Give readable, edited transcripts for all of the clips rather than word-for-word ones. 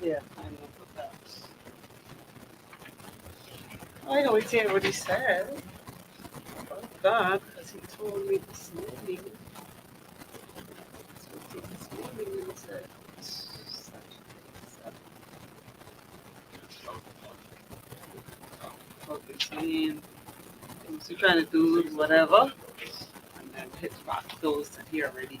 Yeah, I know that. I always hear what he said about that because he told me this morning. This morning when he said about the saying, he was trying to do whatever, and then his rock closed and he already.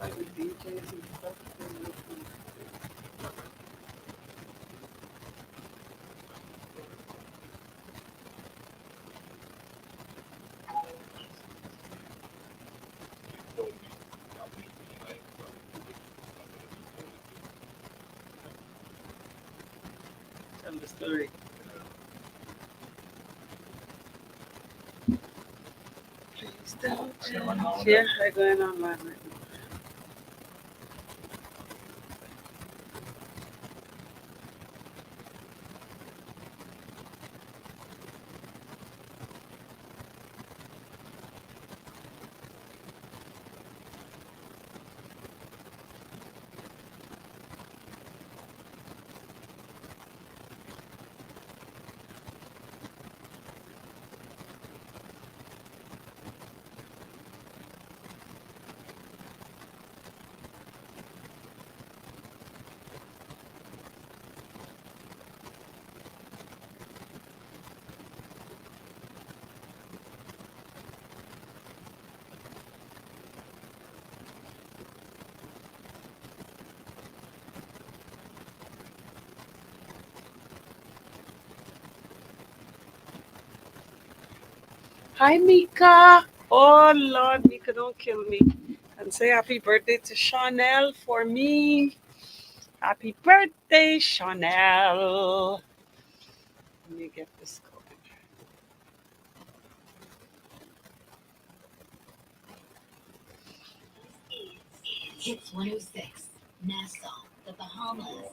Like the DJs and stuff. Tell the story. Please don't. Yeah, I going online right now. Hi, Mika. Oh, Lord, Mika, don't kill me. And say happy birthday to Chanel for me. Happy birthday, Chanel. Let me get this going. Hits 106, Nassau, the Bahamas.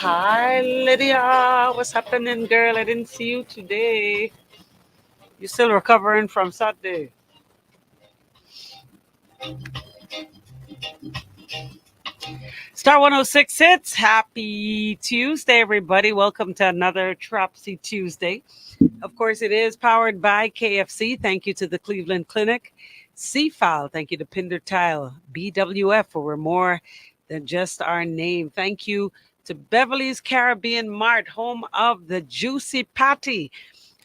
Hi, Lydia. What's happening, girl? I didn't see you today. You still recovering from Saturday? Star 106 hits. Happy Tuesday, everybody. Welcome to another Trapsy Tuesday. Of course, it is powered by KFC. Thank you to the Cleveland Clinic. CFAL. Thank you to Pinder Tile. BWF, for we're more than just our name. Thank you to Beverly's Caribbean Mart, home of the Juicy Patty.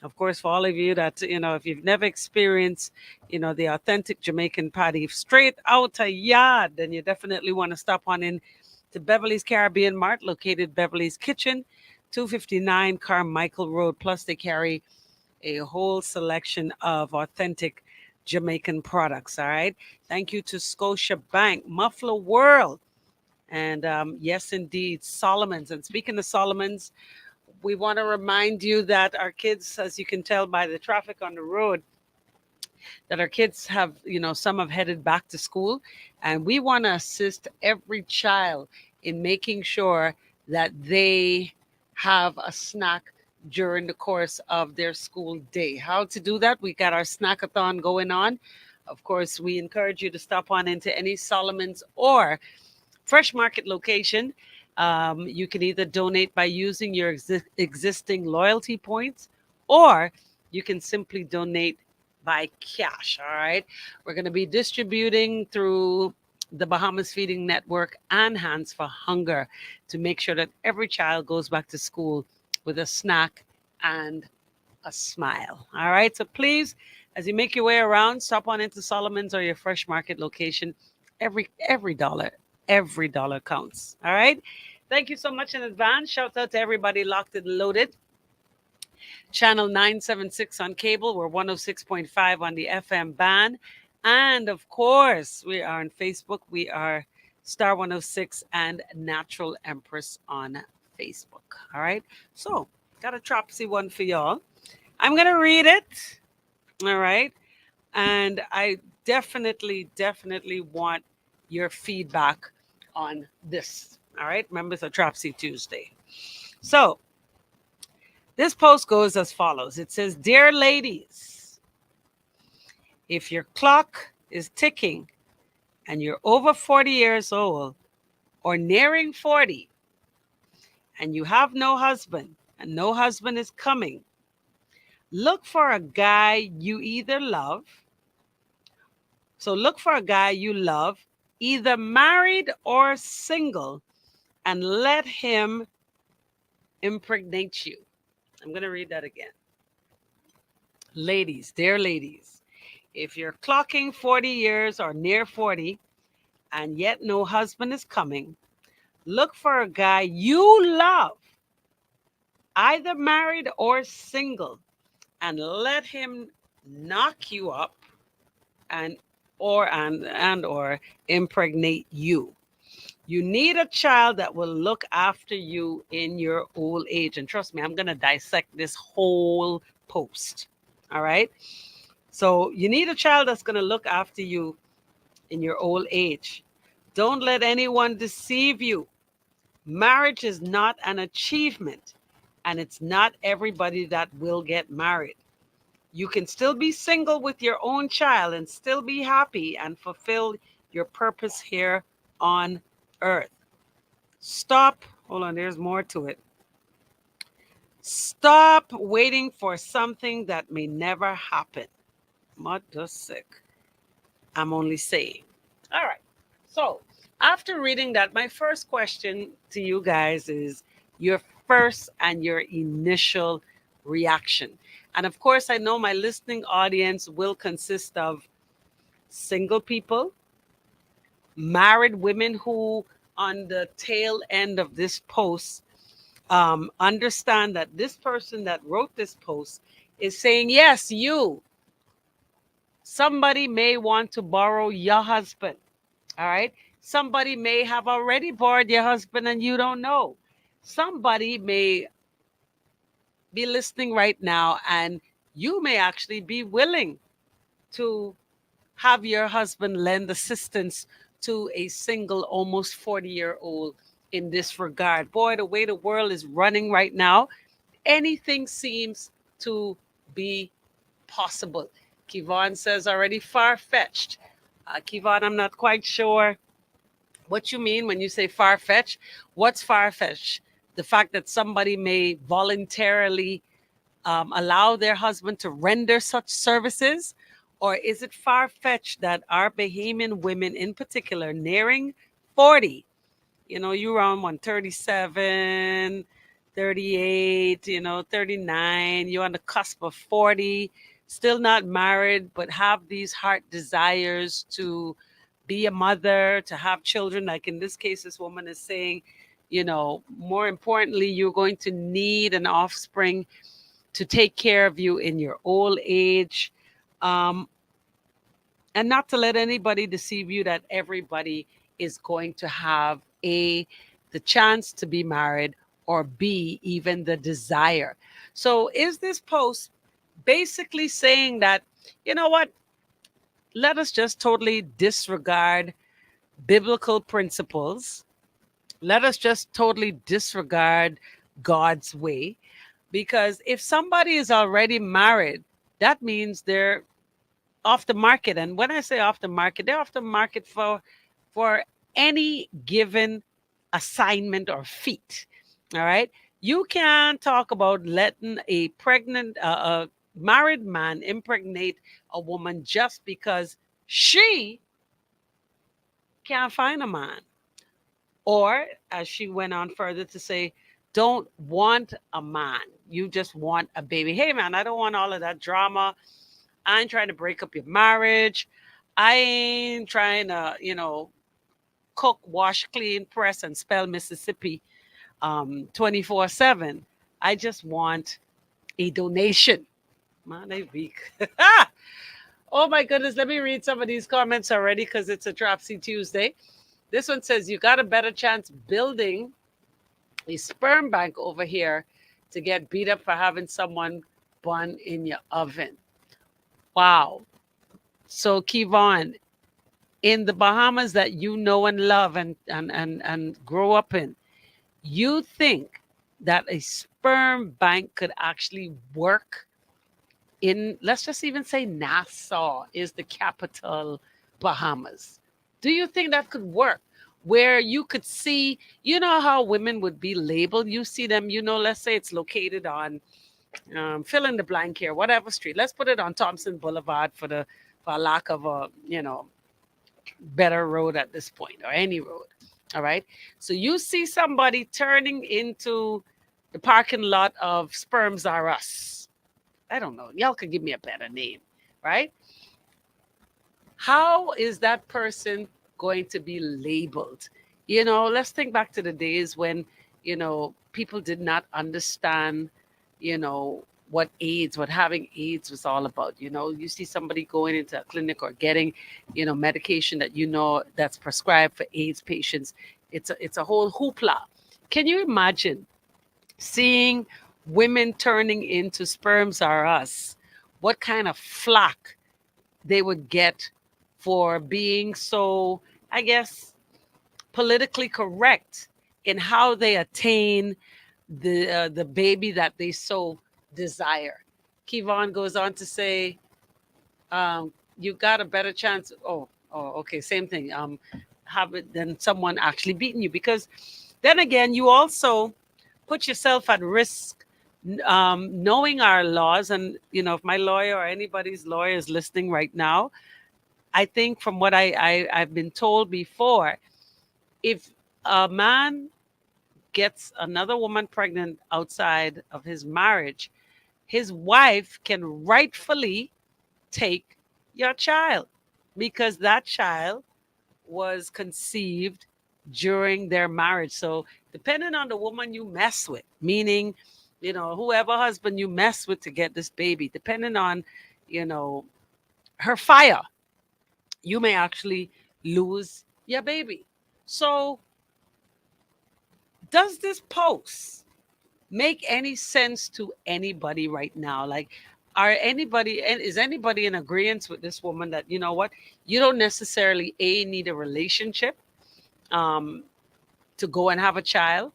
Of course, for all of you that, if you've never experienced, the authentic Jamaican patty straight out a yard, then you definitely want to stop on in to Beverly's Caribbean Mart, located Beverly's Kitchen, 259 Carmichael Road. Plus, they carry a whole selection of authentic Jamaican products. All right. Thank you to Scotia Bank, Muffler World, and yes, indeed, Solomon's. And speaking of Solomon's, we want to remind you that our kids, as you can tell by the traffic on the road, that our kids have, some have headed back to school, and we want to assist every child in making sure that they have a snack during the course of their school day. How to do that? We got our snackathon going on. Of course, we encourage you to stop on into any Solomon's or Fresh Market location. You can either donate by using your existing loyalty points, or you can simply donate by cash. All right. We're going to be distributing through the Bahamas Feeding Network and Hands for Hunger to make sure that every child goes back to school with a snack and a smile. All right. So please, as you make your way around, stop on into Solomon's or your Fresh Market location. Every dollar counts. All right. Thank you so much in advance. Shout out to everybody locked and loaded. Channel 976 on cable. We're 106.5 on the FM band. And of course, we are on Facebook. We are Star 106 and Natural Empress on Facebook. All right. So, got a Trapsy one for y'all. I'm going to read it. All right. And I definitely want your feedback on this. All right. Remember, it's a Trapsy Tuesday. So, this post goes as follows. It says, "Dear ladies, if your clock is ticking and you're over 40 years old or nearing 40 and you have no husband and no husband is coming, look for a guy you either love. So look for a guy you love, either married or single, and let him impregnate you." I'm going to read that again. Ladies, dear ladies, if you're clocking 40 years or near 40 and yet no husband is coming, look for a guy you love, either married or single, and let him knock you up and or impregnate you. You need a child that will look after you in your old age. And trust me, I'm going to dissect this whole post. All right. So you need a child that's going to look after you in your old age. Don't let anyone deceive you. Marriage is not an achievement, and it's not everybody that will get married. You can still be single with your own child and still be happy and fulfill your purpose here on earth. Stop. Hold on, there's more to it. Stop waiting for something that may never happen. Mother sick. I'm only saying. All right. So, after reading that, my first question to you guys is your first and your initial reaction. And of course, I know my listening audience will consist of single people, married women who, on the tail end of this post, understand that this person that wrote this post is saying, yes, somebody may want to borrow your husband. All right. Somebody may have already borrowed your husband and you don't know. Somebody may be listening right now and you may actually be willing to have your husband lend assistance to a single, almost 40-year-old in this regard. Boy, the way the world is running right now, anything seems to be possible. Kivon says already far-fetched. Kivon, I'm not quite sure what you mean when you say far-fetched. What's far-fetched? The fact that somebody may voluntarily allow their husband to render such services? Or is it far-fetched that our Bahamian women in particular, nearing 40, you're around 137, 38, 39, you're on the cusp of 40, still not married, but have these heart desires to be a mother, to have children. Like in this case, this woman is saying, more importantly, you're going to need an offspring to take care of you in your old age. Um, and not to let anybody deceive you that everybody is going to have A, the chance to be married, or B, even the desire. So is this post basically saying that, you know what, let us just totally disregard biblical principles? Let us just totally disregard God's way? Because if somebody is already married, that means they're off the market. And when I say off the market, they're off the market for any given assignment or feat. All right. You can talk about letting a married man impregnate a woman just because she can't find a man. Or, as she went on further to say, don't want a man. You just want a baby. Hey, man, I don't want all of that drama. I ain't trying to break up your marriage. I ain't trying to, cook, wash, clean, press, and spell Mississippi 24/7. I just want a donation. Man, they weak. Oh my goodness. Let me read some of these comments already because it's a Trapsy Tuesday. This one says, you got a better chance building a sperm bank over here to get beat up for having someone bun in your oven. Wow. So, Kevon, in the Bahamas that you know and love and grow up in, you think that a sperm bank could actually work in, let's just even say Nassau is the capital, Bahamas? Do you think that could work? Where you could see, how women would be labeled. You see them, let's say it's located on fill in the blank here, whatever street. Let's put it on Thompson Boulevard for lack of a better road at this point, or any road. All right. So you see somebody turning into the parking lot of Sperms R Us. I don't know. Y'all could give me a better name, right? How is that person going to be labeled? Let's think back to the days when, people did not understand, what AIDS, what having AIDS was all about. You see somebody going into a clinic or getting, medication that that's prescribed for AIDS patients. It's a whole hoopla. Can you imagine seeing women turning into Sperms R Us? What kind of flack they would get for being so, I guess, politically correct in how they attain the baby that they so desire. Kevon goes on to say, you got a better chance. Okay, same thing. Have it than someone actually beating you, because then again, you also put yourself at risk. Knowing our laws, and if my lawyer or anybody's lawyer is listening right now, I think from what I've been told before, if a man gets another woman pregnant outside of his marriage, his wife can rightfully take your child, because that child was conceived during their marriage. So, depending on the woman you mess with, meaning, whoever husband you mess with to get this baby, depending on, you know, her fire, you may actually lose your baby. So, does this post make any sense to anybody right now? Like, is anybody in agreement with this woman that, what, you don't necessarily need a relationship um, to go and have a child?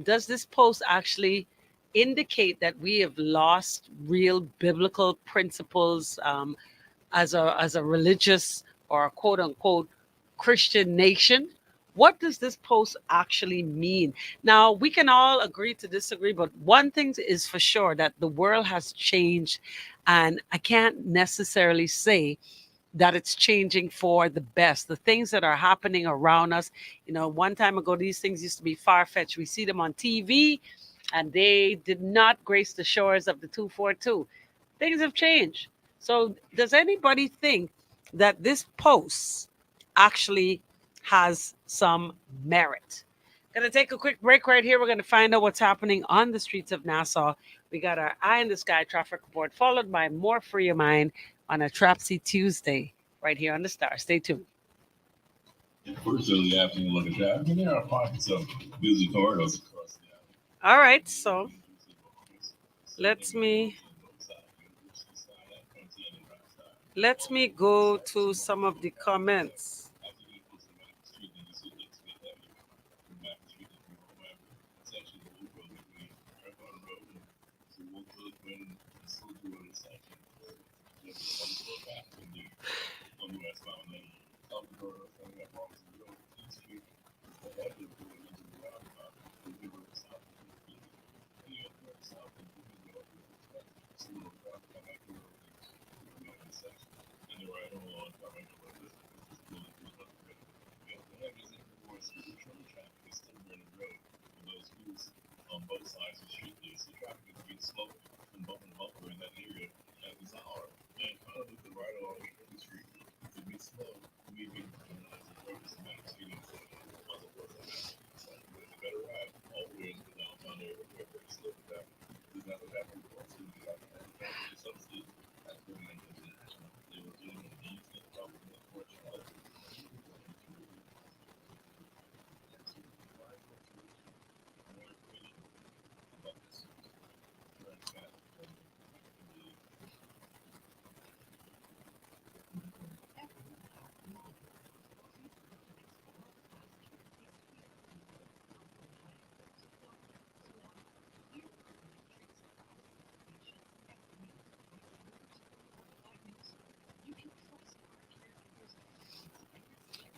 Does this post actually indicate that we have lost real biblical principles as a religious or a quote unquote Christian nation? What does this post actually mean? Now, we can all agree to disagree, but one thing is for sure, that the world has changed, and I can't necessarily say that it's changing for the best. The things that are happening around us, one time ago, these things used to be far fetched. We see them on TV, and they did not grace the shores of the 242. Things have changed. So, does anybody think that this post actually has some merit. Gonna take a quick break right here. We're gonna find out what's happening on the streets of Nassau. We got our eye in the sky traffic report, followed by more free of mind on a Trapsy Tuesday right here on the Star. Stay tuned. First early afternoon look at that. I mean, there are pockets of busy corridors across the island. All right, so let me let me go to some of the comments.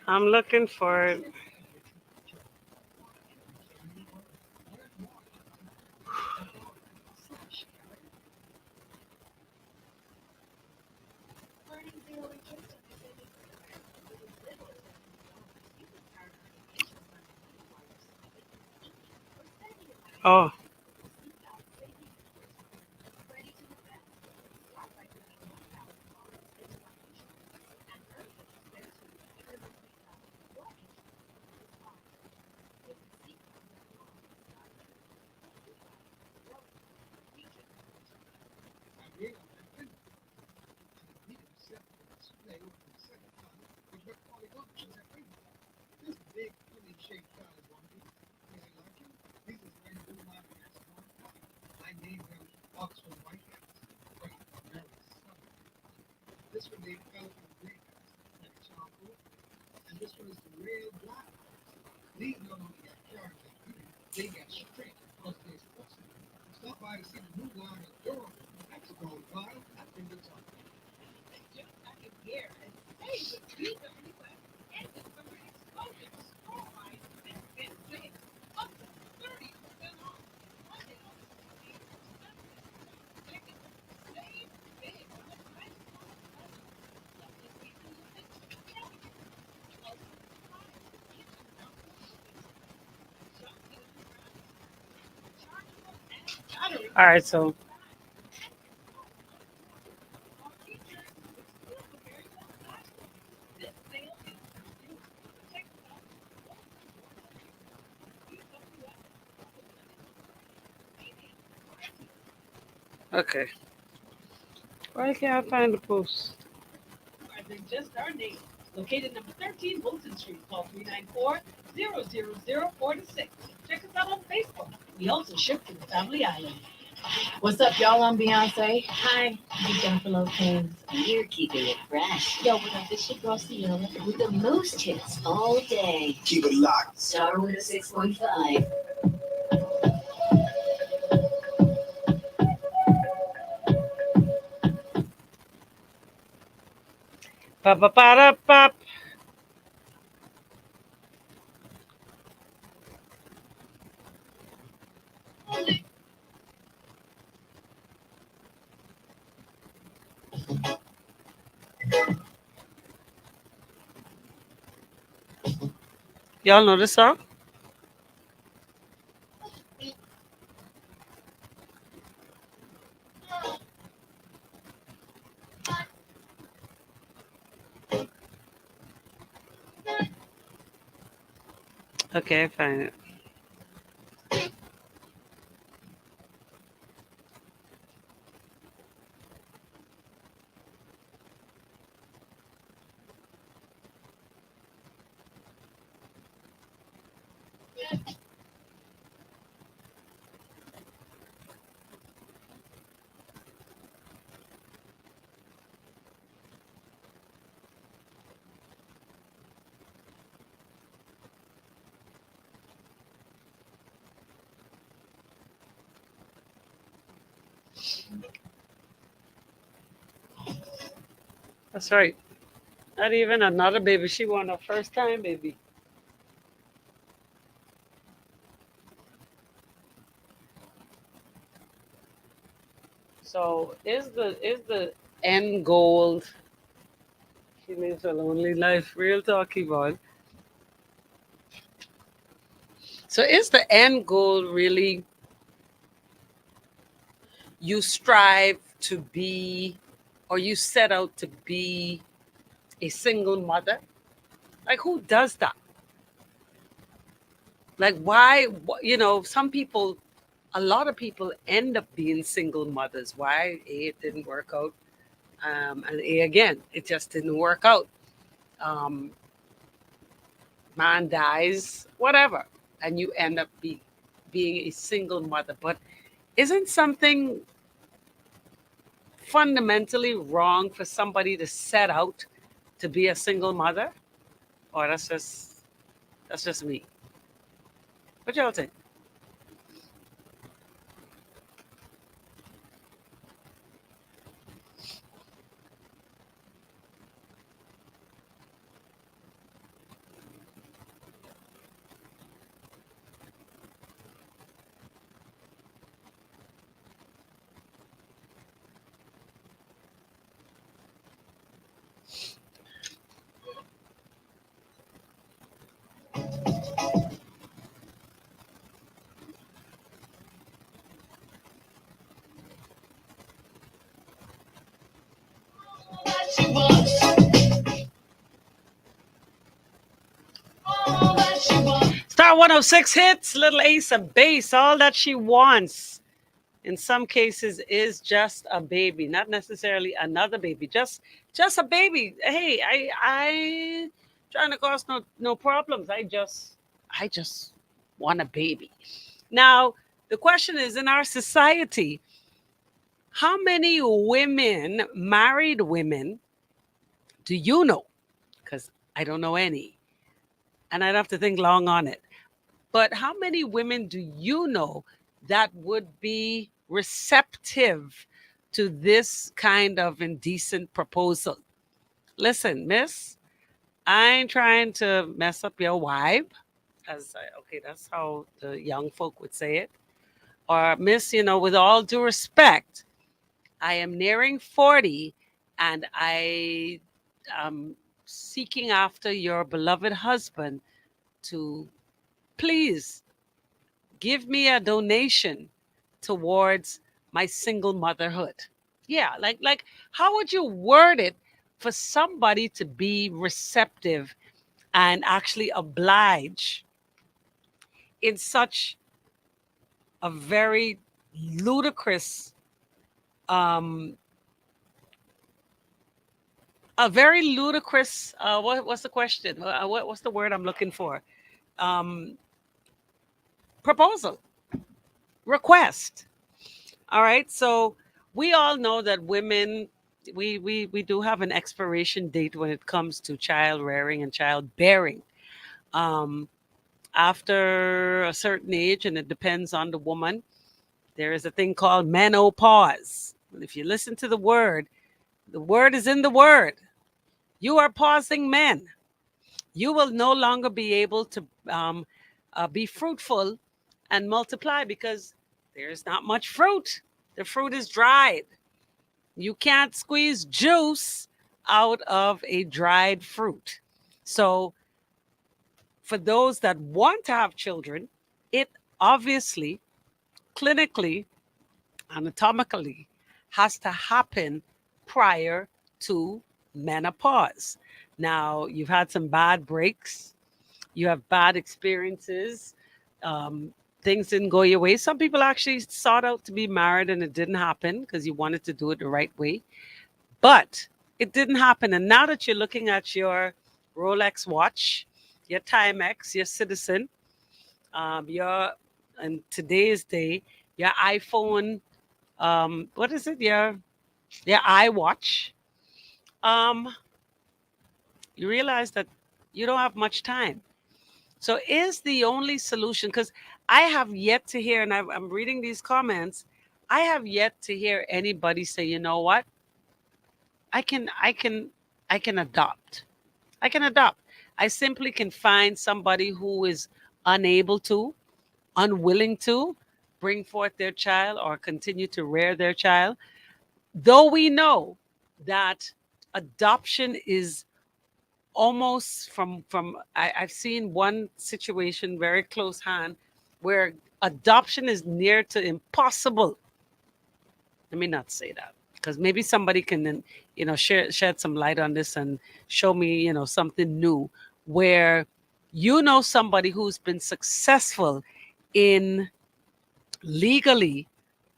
I'm looking for it. Oh, all right. So, okay. Why can't I find the post? What's up, y'all? I'm Beyonce. Hi, I'm Jennifer Lopez. We're keeping it fresh. Yo, what up? This your girl Sierra with the most hits all day. Keep it locked. Star 106.5. Pa pa pa da, pop. Y'all know this song? Okay, fine. That's right. Not even another baby. She want a first time baby. So is the end goal? She lives a lonely life. Real talky boy. So is the end goal really you strive to be, or you set out to be a single mother? Like who does that? Like why? Some people, a lot of people end up being single mothers. Why? It didn't work out. And again, it just didn't work out. Um, Man dies, whatever, and you end up being a single mother. But isn't something fundamentally wrong for somebody to set out to be a single mother? Or that's just me. What y'all think? Star 106 hits, little ace of base, all that she wants. In some cases is just a baby, not necessarily another baby, just a baby. Hey, I trying to cause no problems. I just want a baby. Now, the question is, in our society, how many women, married women, do you know? Because I don't know any, and I'd have to think long on it. But how many women do you know that would be receptive to this kind of indecent proposal? Listen, miss, I ain't trying to mess up your vibe, okay, that's how the young folk would say it. Or, miss, with all due respect, I am nearing 40 and I am seeking after your beloved husband to please give me a donation towards my single motherhood. Yeah, like how would you word it for somebody to be receptive and actually oblige in such a very ludicrous um what's the question? What's the word I'm looking for? Um Proposal, request. All right. So we all know that women, we do have an expiration date when it comes to child rearing and child bearing. Um, After a certain age, and it depends on the woman, there is a thing called menopause. If you listen to the word is in the word. You are pausing men. You will no longer be able to be fruitful and multiply because there's not much fruit. The fruit is dried. You can't squeeze juice out of a dried fruit. So, for those that want to have children, it obviously, clinically, anatomically, has to happen prior to menopause. Now, you've had some bad breaks. you have bad experiences, um, things didn't go your way. Some people actually sought out to be married and it didn't happen because you wanted to do it the right way. But it didn't happen. And now that you're looking at your Rolex watch, your Timex, your Citizen, your in today's day, your iPhone, what is it? Your iWatch. Um, you realize that you don't have much time. So is the only solution because I have yet to hear, and I'm reading these comments, I have yet to hear anybody say, you know what, I can, I can, I can adopt. I can adopt. I simply can find somebody who is unable to, unwilling to bring forth their child or continue to rear their child. Though we know that adoption is almost I've seen one situation very close hand where adoption is near to impossible. Let me not say that because maybe somebody can then shed some light on this and show me something new where somebody who's been successful in legally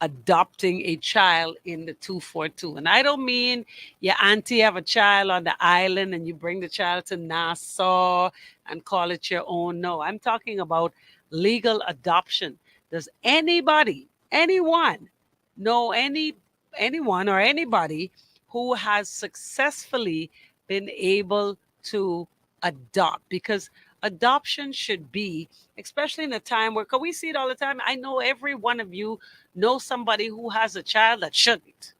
adopting a child in the 242. And I don't mean your auntie have a child on the island and you bring the child to Nassau and call it your own. No, I'm talking about legal adoption. Does anyone know anyone or anybody who has successfully been able to adopt? Because adoption should be, especially in a time where, because we see it all the time. I know every one of you know somebody who has a child that shouldn't.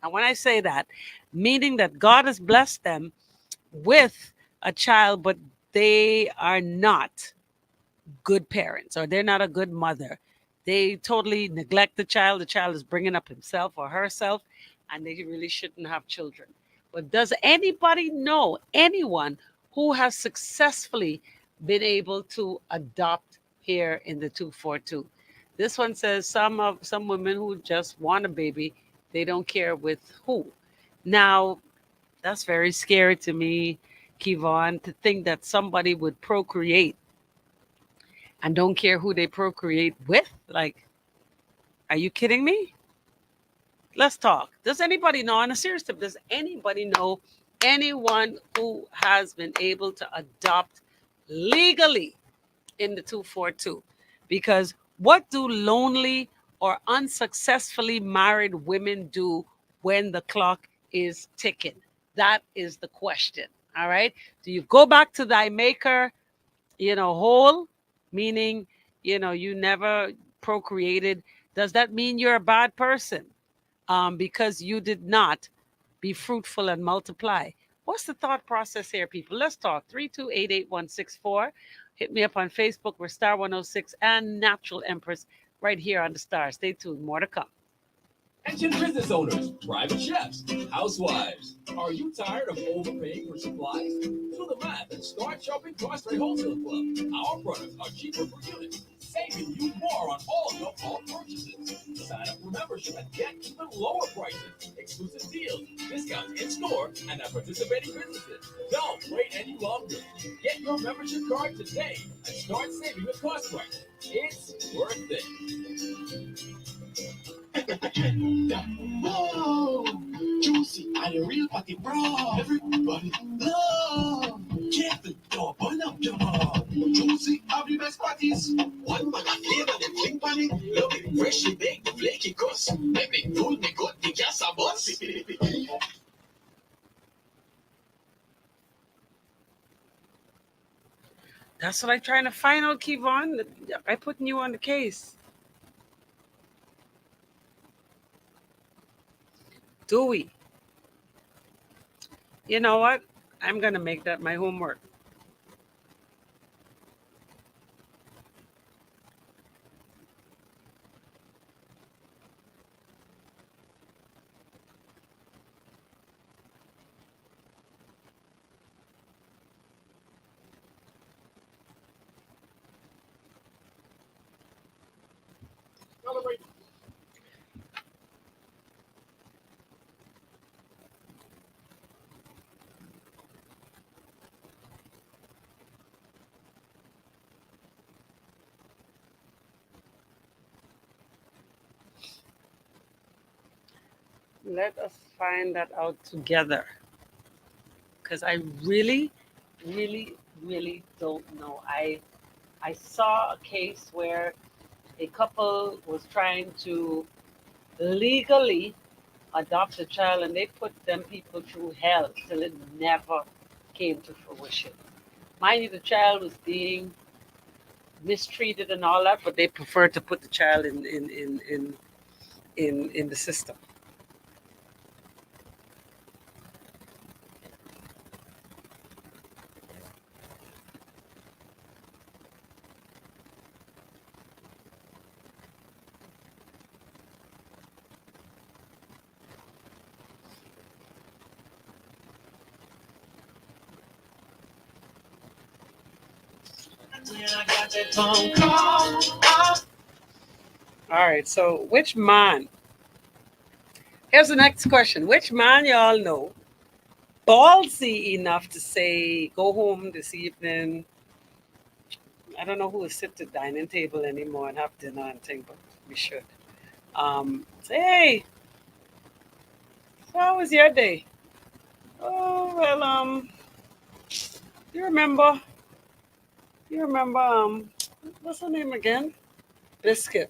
And when I say that, meaning that God has blessed them with a child, but they are not good parents or they're not a good mother. They totally neglect the child. The child is bringing up himself or herself, and they really shouldn't have children. But does anybody know anyone who has successfully been able to adopt here in the 242? This one says some women who just want a baby, they don't care with who. Now, that's very scary to me, Kivon, to think that somebody would procreate and don't care who they procreate with? Like, are you kidding me? Let's talk. Does anybody know, on a serious tip, does anybody know anyone who has been able to adopt legally in the 242? Because what do lonely or unsuccessfully married women do when the clock is ticking? That is the question. All right. Do you go back to thy maker, whole, meaning, you never procreated? Does that mean you're a bad person because you did not be fruitful and multiply? What's the thought process here, people? Let's talk. 3288164. Hit me up on Facebook. We're Star 106 and Natural Empress right here on the Star. Stay tuned. More to come. Attention business owners, private chefs, housewives. Are you tired of overpaying for supplies? Do the math and start shopping Crossway Wholesale Club. Our products are cheaper per unit, saving you more on all your bulk purchases. Sign up for membership and get even lower prices, exclusive deals, discounts in store, and at participating businesses. Don't wait any longer. Get your membership card today and start saving with cost price. It's worth it. Whoa, juicy, are you real party bro? Everybody love. Careful, don't burn up your mouth. Juicy, have the best parties. One bag of flavor, them think panic. Love it, freshly baked, flaky crust. Make me cool, me got the gas a bus. That's what I'm trying to find out, Kevon. I'm putting you on the case. Do we? You know what? I'm going to make that my homework. Let us find that out together. Because I really, really, really don't know. I saw a case where a couple was trying to legally adopt a child and they put them people through hell till it never came to fruition. Mind you, the child was being mistreated and all that, but they preferred to put the child in the system. All right, so which man? Here's the next question. Which man y'all know ballsy enough to say, go home this evening? I don't know who will sit at the dining table anymore and have dinner and thing, but we should. Say, hey, so how was your day? Oh, well, you remember, you remember, what's her name again? Biscuit.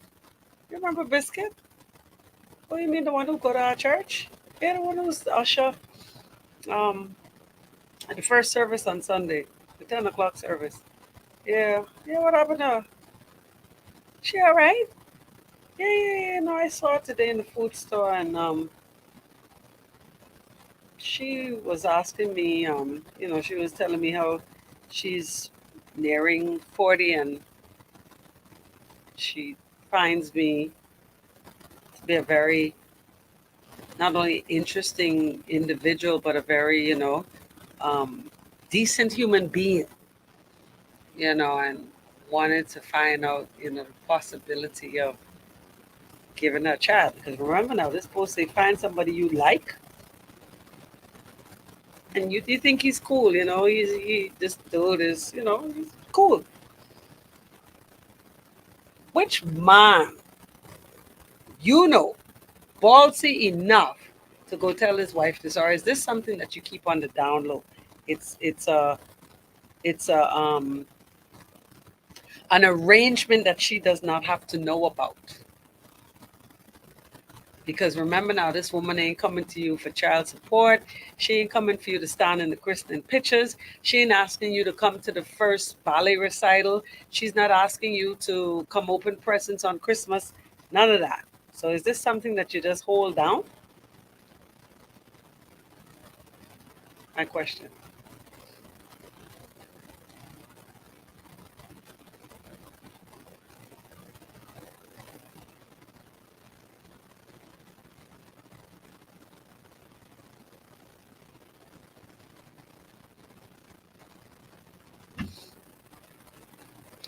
You remember Biscuit? Oh, you mean the one who go to our church? Yeah, the one who's the usher um, at the first service on Sunday, the 10 o'clock service. Yeah, yeah, what happened to her? She all right? Yeah, yeah, yeah. No, I saw her today in the food store, and she was asking me, she was telling me how she's nearing 40, and she finds me to be a very not only interesting individual, but a very, um, decent human being, and wanted to find out, the possibility of giving her a child. Because remember now, this post, they find somebody you like, and you think he's cool, this dude is, he's cool. Which man, you know, ballsy enough to go tell his wife this, or is this something that you keep on the down low? It's an arrangement that she does not have to know about. Because remember now, this woman ain't coming to you for child support. She ain't coming for you to stand in the christening pictures. She ain't asking you to come to the first ballet recital. She's not asking you to come open presents on Christmas. None of that. So is this something that you just hold down? My question.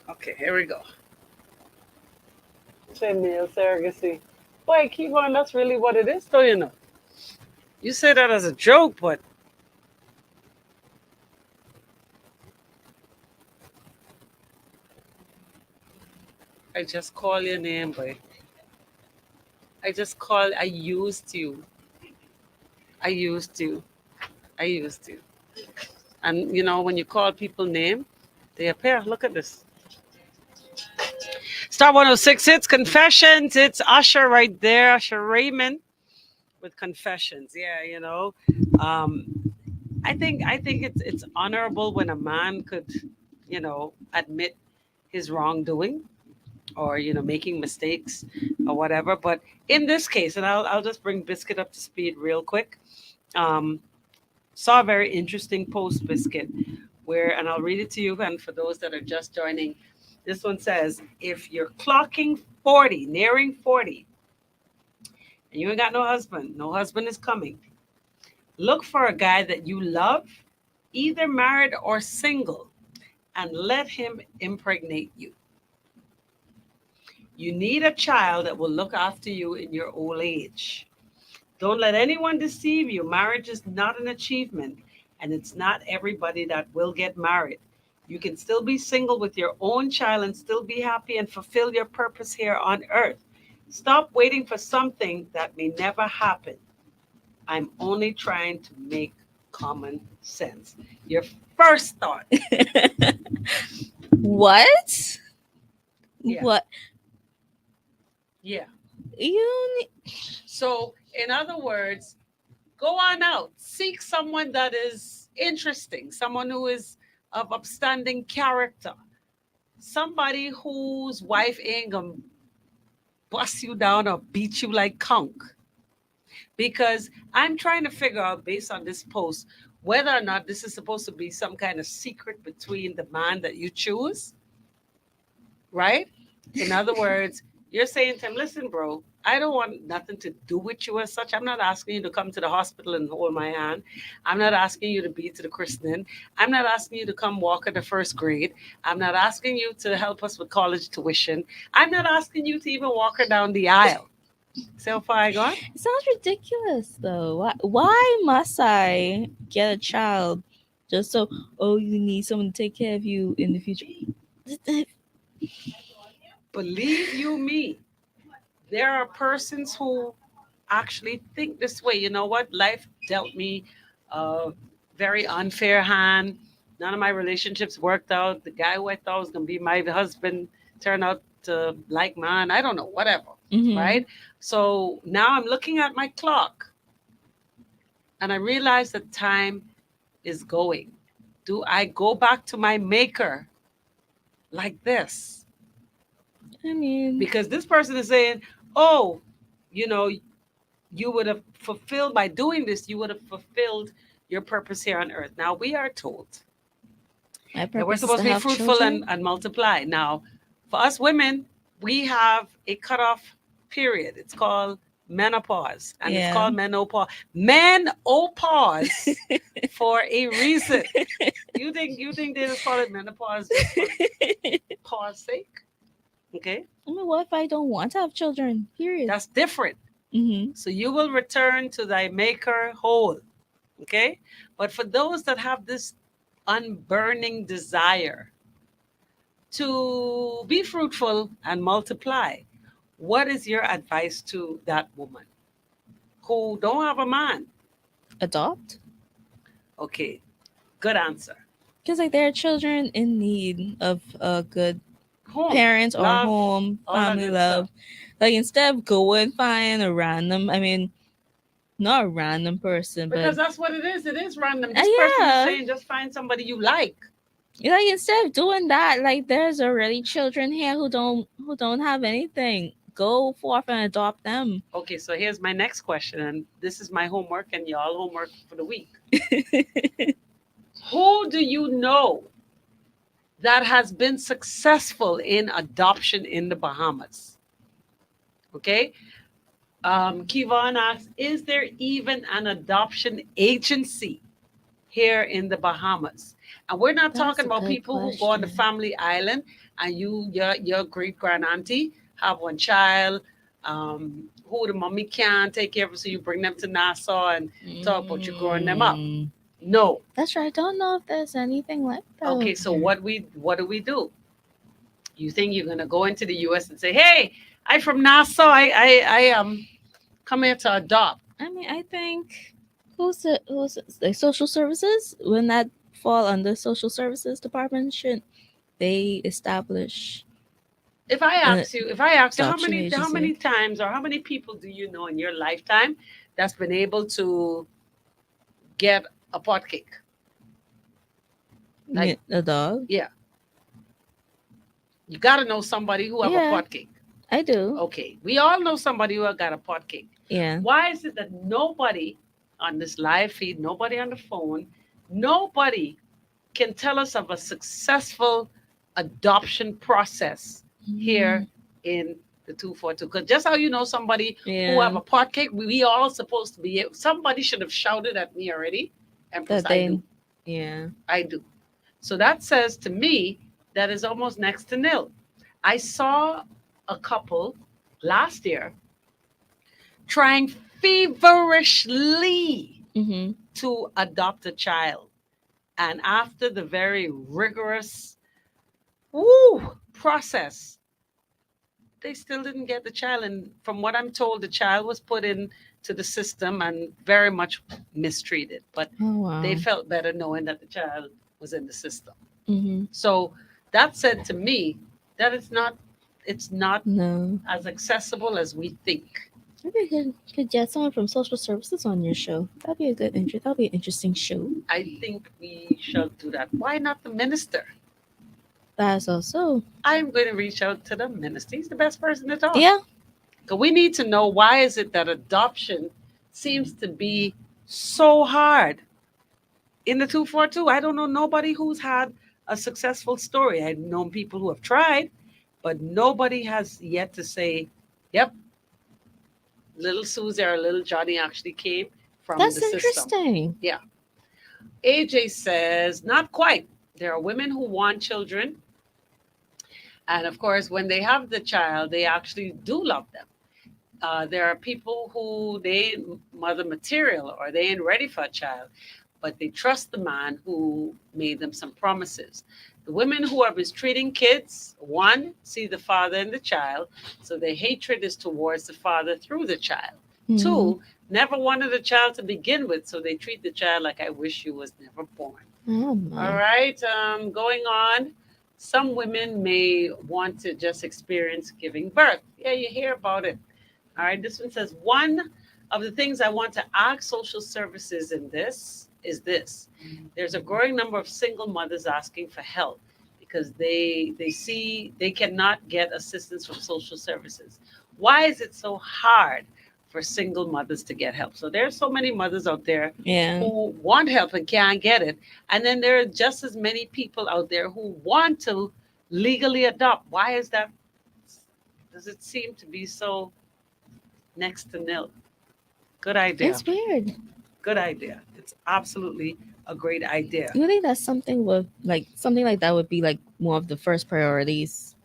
Okay, here we go. Say male surrogacy. Boy, keep on. That's really what it is, though, you know. You say that as a joke, but I just call your name, boy. I used you. I used you. I used you. And when you call people name, they appear. Look at this. Star 106, it's Confessions. It's Usher right there, Usher Raymond with Confessions. Yeah, Um, I think it's honorable when a man could, admit his wrongdoing or making mistakes or whatever. But in this case, and I'll just bring Biscuit up to speed real quick. Um, saw a very interesting post, Biscuit, where, and I'll read it to you, and for those that are just joining, this one says, if you're clocking 40, nearing 40, and you ain't got no husband is coming, look for a guy that you love, either married or single, and let him impregnate you. You need a child that will look after you in your old age. Don't let anyone deceive you. Marriage is not an achievement, and it's not everybody that will get married. You can still be single with your own child and still be happy and fulfill your purpose here on earth. Stop waiting for something that may never happen. I'm only trying to make common sense. Your first thought. What? Yeah. What? Yeah. You So, in other words, go on out, seek someone that is interesting, someone who is of upstanding character, somebody whose wife ain't gonna bust you down or beat you like conch. Because I'm trying to figure out, based on this post, whether or not this is supposed to be some kind of secret between the man that you choose, right? In other words, you're saying to him, listen, bro, I don't want nothing to do with you as such. I'm not asking you to come to the hospital and hold my hand. I'm not asking you to be to the christening. I'm not asking you to come walk in the first grade. I'm not asking you to help us with college tuition. I'm not asking you to even walk her down the aisle. See how far I got? It sounds ridiculous though. Why must I get a child just so oh you need someone to take care of you in the future? Believe you me, there are persons who actually think this way. You know what? Life dealt me a very unfair hand. None of my relationships worked out. The guy who I thought was going to be my husband turned out to like mine. I don't know, whatever. Mm-hmm. Right? So now I'm looking at my clock and I realize that time is going. Do I go back to my maker like this? I mean, Because this person is saying, oh, you know, you would have fulfilled by doing this, you would have fulfilled your purpose here on earth. Now we are told my that we're purpose is supposed to to be have fruitful children. and multiply. Now, for us women, we have a cutoff period. It's called menopause, and it's Yeah. called menopause. Menopause for a reason. You think they just call it menopause just for pause sake? Okay, I mean, what if I don't want to have children? Period. that's different. Mm-hmm. So you will return to thy maker whole. Okay, but for those that have this unburning desire to be fruitful and multiply, what is your advice to that woman who don't have a man? Adopt. Okay, good answer. Because like there are children in need of a good Home, parents or love, home, all that family good stuff. love. Like instead of going find a random, I mean, not a random person, but Because that's what it is. It is random. This person is yeah, saying just find somebody you like. like instead of doing that, like there's already children here who don't have anything. Go forth and adopt them. Okay, so here's my next question, and this is my homework and y'all homework for the week. Who do you know that has been successful in adoption in the Bahamas? Okay. Kivon asks, is there even an adoption agency here in the Bahamas? And we're not That's talking a about good people who go on the question. family island and your great grand auntie have one child, who the mommy can't take care of, so you bring them to Nassau and talk about you growing them up. Mm. No. That's right. I don't know if there's anything like that. Okay, so what do we do? You think you're gonna go into the US and say, hey, I'm from Nassau, I come here to adopt. I mean, I think who's like social services? Wouldn't that fall under social services department? Should they establish an If I ask you adoption how many agency? times or how many people do you know in your lifetime that's been able to get a pot cake? Like, A dog? yeah, you got to know somebody who have a Yeah, pot cake. I do. Okay, we all know somebody who got a pot cake. Yeah. Why is it that nobody on this live feed, nobody on the phone, nobody can tell us of a successful adoption process here in the 242? Because just how you know somebody who have Yeah. a pot cake, we all supposed to be. Somebody should have shouted at me already. Empress, That I they. do. Yeah. I do. So that says to me that is almost next to nil. I saw a couple last year trying feverishly Mm-hmm. to adopt a child. And after the very rigorous process, they still didn't get the child. And from what I'm told, the child was put into the system and very much mistreated. But Oh they wow. felt better knowing that the child was in the system. Mm-hmm. So that said to me that it's not No. as accessible as we think. Maybe I could get someone from social services on your show. That'd be a good interest. That'd be an interesting show. I think we should do that. Why not the minister? That's also I'm going to reach out to the minister. He's the best person to talk. yeah. So we need to know, why is it that adoption seems to be so hard in the 242? I don't know nobody who's had a successful story. I've known people who have tried, but nobody has yet to say, yep, little Susie or little Johnny actually came from That's the system. interesting. Yeah. AJ says, not quite. There are women who want children. And of course, when they have the child, they actually do love them. There are people who they ain't mother material or they ain't ready for a child, but they trust the man who made them some promises. The women who are mistreating kids, one, see the father in the child, so their hatred is towards the father through the child. Mhm. Two, never wanted a child to begin with, so they treat the child like, I wish you was never born. Oh All my. right, going on. Some women may want to just experience giving birth. Yeah, you hear about it. All right, this one says, one of the things I want to ask social services in this is this. There's a growing number of single mothers asking for help because they see they cannot get assistance from social services. Why is it so hard for single mothers to get help? So there's so many mothers out there Yeah. who want help and can't get it. And then there are just as many people out there who want to legally adopt. Why is that? Does it seem to be so next to nil? Good idea. It's weird. Good idea. It's absolutely a great idea. You think that's something like that would be like one of the first priorities?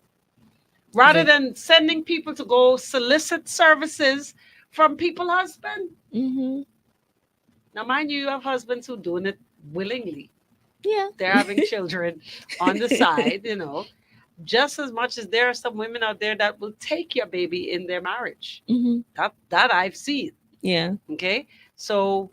Rather than sending people to go solicit services from people's husband. Mm-hmm. Now, mind you, you have husbands who doing it willingly. Yeah. They're having children on the side, just as much as there are some women out there that will take your baby in their marriage. Mm-hmm. That I've seen. Yeah. Okay. So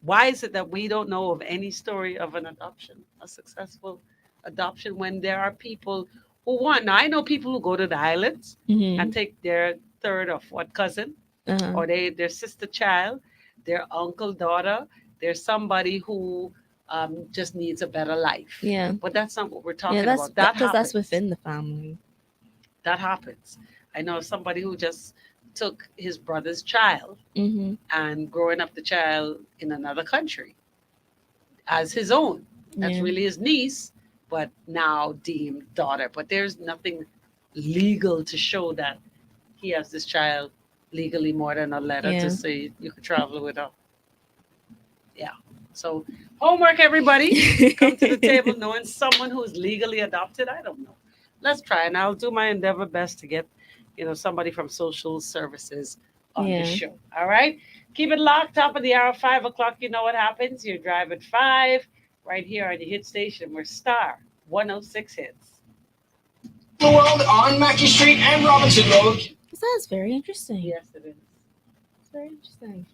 why is it that we don't know of any story of an adoption, a successful adoption, when there are people who want? Now, I know people who go to the islands Mm-hmm. and take their third or fourth cousin, Uh-huh. or their sister child, their uncle daughter. There's somebody who just needs a better life. Yeah. But that's not what we're talking Yeah, that's about. That because that's happens. within the family. That happens. I know somebody who just took his brother's child Mm-hmm. and growing up the child in another country as his own. That's Yeah. really his niece, but now deemed daughter. But there's nothing legal to show that he has this child legally, more than a letter Yeah. to say you could travel with her. Yeah. So homework, everybody. Come to the table knowing someone who's legally adopted. I don't know. Let's try, and I'll do my endeavor best to get, somebody from social services on Yeah. the show. All right. Keep it locked. Top of the hour, 5 o'clock. You know what happens. You drive at 5 right here on the hit station. We're Star 106 hits. The world on Mackey Street and Robinson Road. That's very interesting. Yes, it is. It's very interesting.